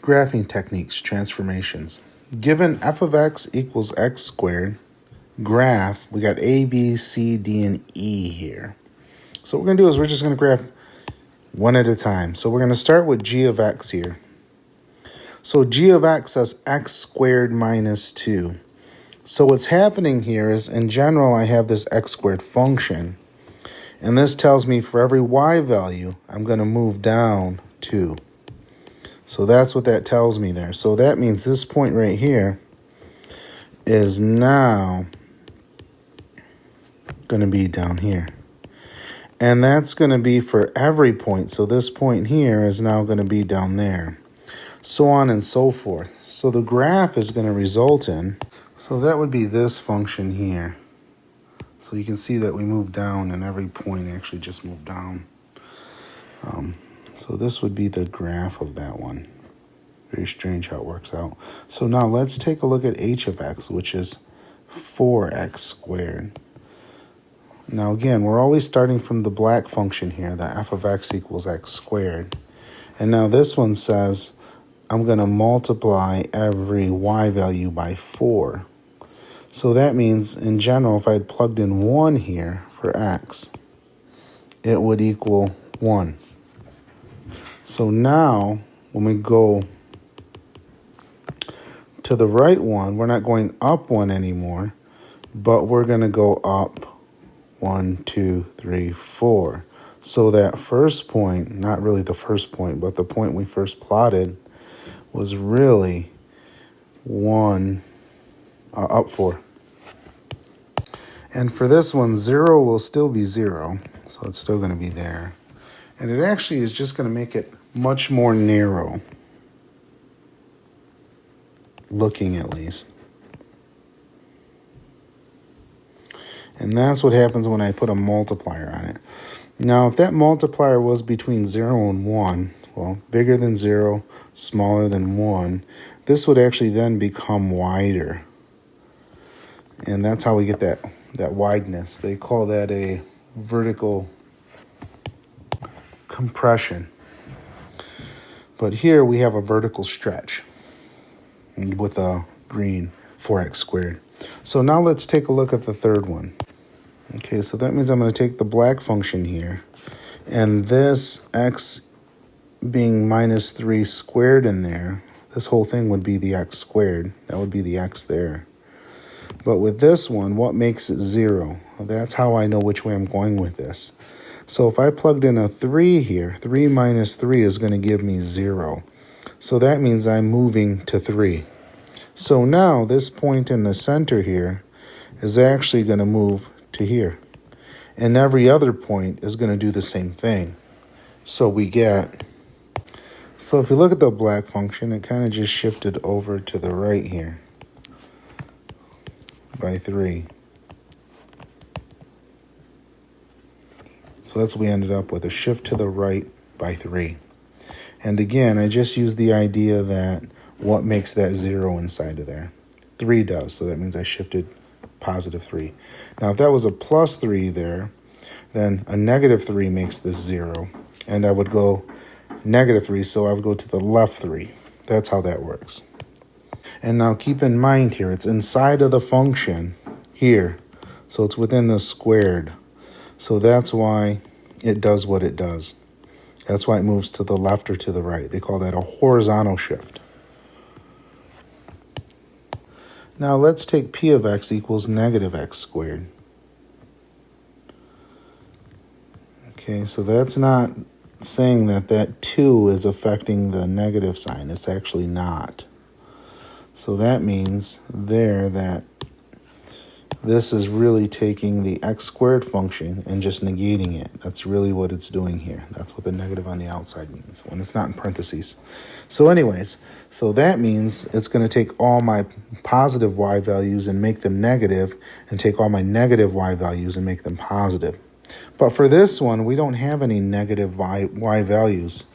Graphing techniques, transformations. Given f of x equals x squared, graph, we got A, B, C, D, and E here. So what we're going to do is we're just going to graph one at a time. So we're going to start with g of x here. So g of x is x squared minus 2. So what's happening here is, in general, I have this x squared function. And this tells me for every y value, I'm going to move down 2. So that's what that tells me there. So that means this point right here is now going to be down here. And that's going to be for every point. So this point here is now going to be down there. So on and so forth. So the graph is going to result in, so that would be this function here. So you can see that we moved down and every point actually just moved down. So this would be the graph of that one. Very strange how it works out. So now let's take a look at h of x, which is 4x squared. Now again, we're always starting from the black function here, the f of x equals x squared. And now this one says I'm going to multiply every y value by 4. So that means, in general, if I had plugged in 1 here for x, it would equal 1. So now, when we go to the right one, we're not going up 1 anymore, but we're going to go up 1, 2, 3, 4. So that first point, not really the first point, but the point we first plotted was really up 4. And for this one, 0 will still be 0, so it's still going to be there. And it actually is just going to make it much more narrow, looking at least. And that's what happens when I put a multiplier on it. Now, if that multiplier was between 0 and 1, well, bigger than 0, smaller than 1, this would actually then become wider. And that's how we get that wideness. They call that a vertical compression. But here we have a vertical stretch with a green 4x squared. So now let's take a look at the third one. Okay, so that means I'm going to take the black function here, and this x being minus 3 squared in there, this whole thing would be the x squared. That would be the x there. But with this one, what makes it 0? Well, that's how I know which way I'm going with this. So if I plugged in a 3 here, 3 minus 3 is going to give me 0. So that means I'm moving to 3. So now this point in the center here is actually going to move to here. And every other point is going to do the same thing. So we get, so if you look at the black function, it kind of just shifted over to the right here by 3. So that's what we ended up with, a shift to the right by 3. And again, I just used the idea that what makes that 0 inside of there? 3 does, so that means I shifted positive 3. Now, if that was a plus 3 there, then a negative 3 makes this 0. And I would go negative 3, so I would go to the left 3. That's how that works. And now keep in mind here, it's inside of the function here. So it's within the squared. So that's why it does what it does. That's why it moves to the left or to the right. They call that a horizontal shift. Now let's take p of x equals negative x squared. Okay, so that's not saying that 2 is affecting the negative sign. It's actually not. So that means there that this is really taking the x squared function and just negating it. That's really what it's doing here. That's what the negative on the outside means when it's not in parentheses. So anyways, so that means it's going to take all my positive y values and make them negative, and take all my negative y values and make them positive. But for this one, we don't have any negative y values,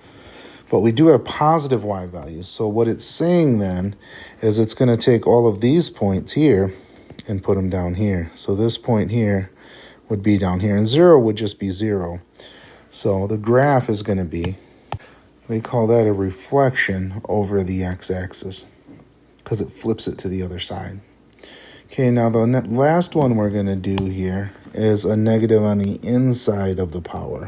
but we do have positive y values. So what it's saying then is it's going to take all of these points here and put them down here. So this point here would be down here, and 0 would just be 0. So the graph is going to be They call that a reflection over the x-axis because it flips it to the other side. Okay, now the last one we're going to do here is a negative on the inside of the power.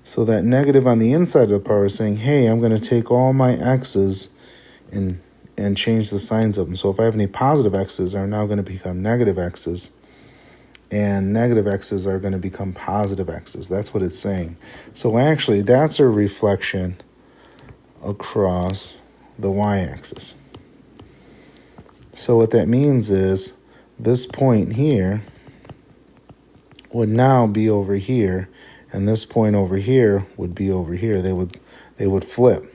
So that negative on the inside of the power is saying, hey, I'm going to take all my x's and change the signs of them. So if I have any positive x's, are now going to become negative x's, and negative x's are going to become positive x's. That's what it's saying. So actually, that's a reflection across the y-axis. So what that means is this point here would now be over here, and this point over here would be over here. They would flip.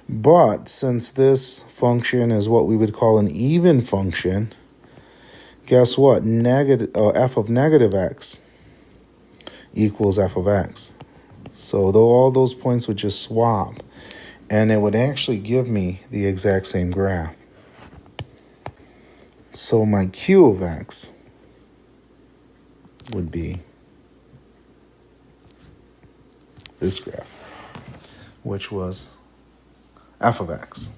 But since this function is what we would call an even function, guess what? F of negative x equals f of x. So all those points would just swap, and it would actually give me the exact same graph. So my q of x would be this graph, which was f of x.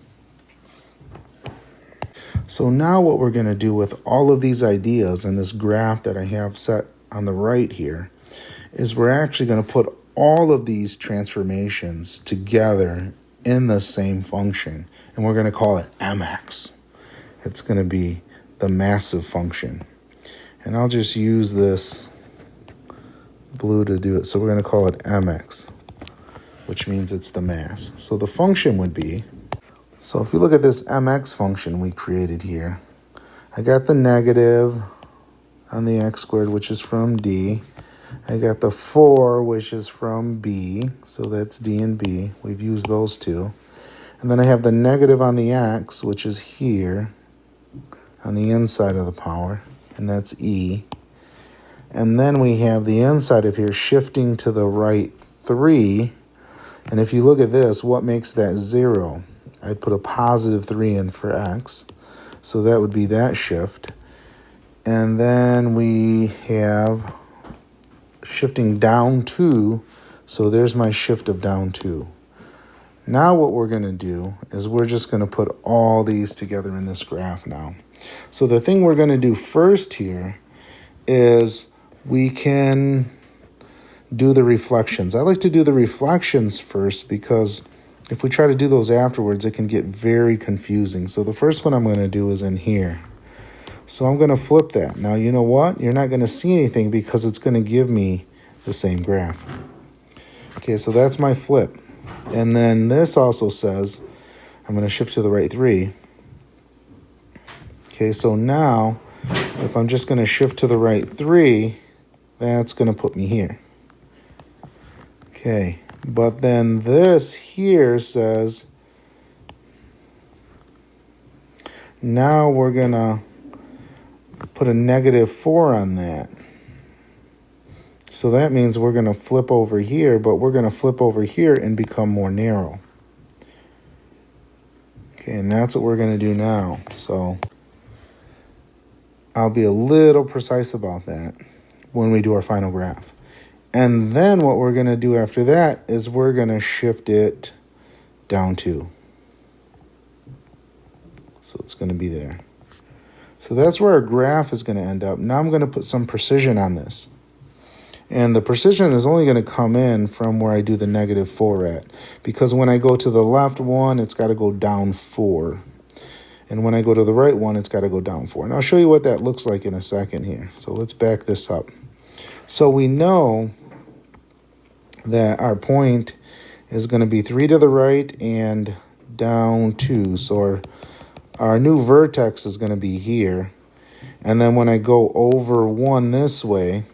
So now what we're going to do with all of these ideas and this graph that I have set on the right here is we're actually going to put all of these transformations together in the same function, and we're going to call it mx. It's going to be the massive function. And I'll just use this blue to do it. So we're going to call it mx, which means it's the mass. So the function would be, so if you look at this mx function we created here, I got the negative on the x squared, which is from d. I got the 4, which is from b, so that's d and b. We've used those two. And then I have the negative on the x, which is here on the inside of the power, and that's e. And then we have the inside of here shifting to the right 3. And if you look at this, what makes that 0? I'd put a positive 3 in for x. So that would be that shift. And then we have shifting down 2. So there's my shift of down 2. Now what we're going to do is we're just going to put all these together in this graph now. So the thing we're going to do first here is we can do the reflections. I like to do the reflections first because if we try to do those afterwards, it can get very confusing. So the first one I'm going to do is in here. So I'm going to flip that. Now, you know what? You're not going to see anything because it's going to give me the same graph. Okay, so that's my flip. And then this also says I'm going to shift to the right 3. Okay, so now if I'm just going to shift to the right 3, that's going to put me here. Okay, but then this here says now we're going to put a negative 4 on that. So that means we're going to flip over here, but we're going to flip over here and become more narrow. Okay, and that's what we're going to do now. So I'll be a little precise about that when we do our final graph. And then what we're going to do after that is we're going to shift it down 2. So it's going to be there. So that's where our graph is going to end up. Now I'm going to put some precision on this. And the precision is only going to come in from where I do the negative 4 at. Because when I go to the left one, it's got to go down 4. And when I go to the right one, it's got to go down 4. And I'll show you what that looks like in a second here. So let's back this up. So we know that our point is going to be 3 to the right and down 2. So our new vertex is going to be here. And then when I go over 1 this way,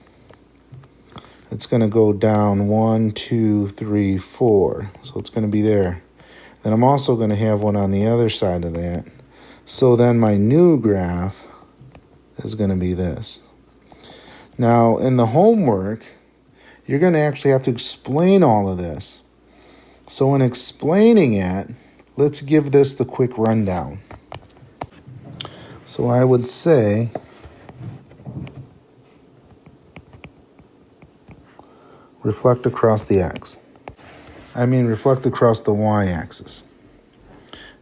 it's going to go down 1, 2, 3, 4. So it's going to be there. Then I'm also going to have one on the other side of that. So then my new graph is going to be this. Now, in the homework, you're going to actually have to explain all of this. So in explaining it, let's give this the quick rundown. So I would say reflect across the x. reflect across the y-axis.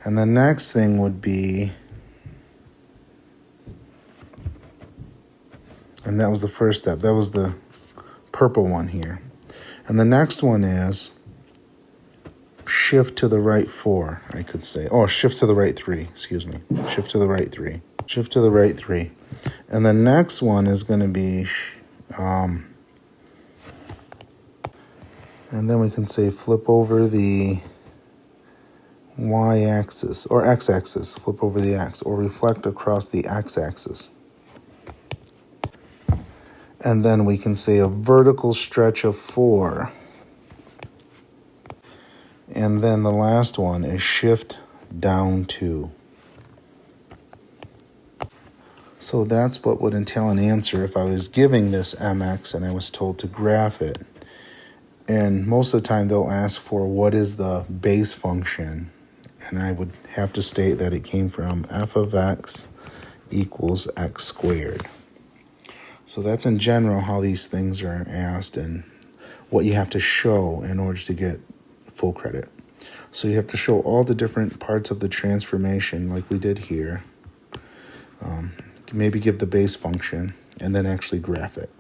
And the next thing would be, and that was the first step, that was the purple one here. And the next one is shift to the right 4, I could say. Oh, shift to the right 3, excuse me. Shift to the right 3. Shift to the right 3. And the next one is going to be, and then we can say flip over the y-axis, or x-axis, flip over the x, or reflect across the x-axis. And then we can say a vertical stretch of 4. And then the last one is shift down 2. So that's what would entail an answer if I was giving this mx and I was told to graph it. And most of the time they'll ask for what is the base function. And I would have to state that it came from f of x equals x squared. So that's in general how these things are asked and what you have to show in order to get full credit. So you have to show all the different parts of the transformation like we did here. Maybe give the base function and then actually graph it.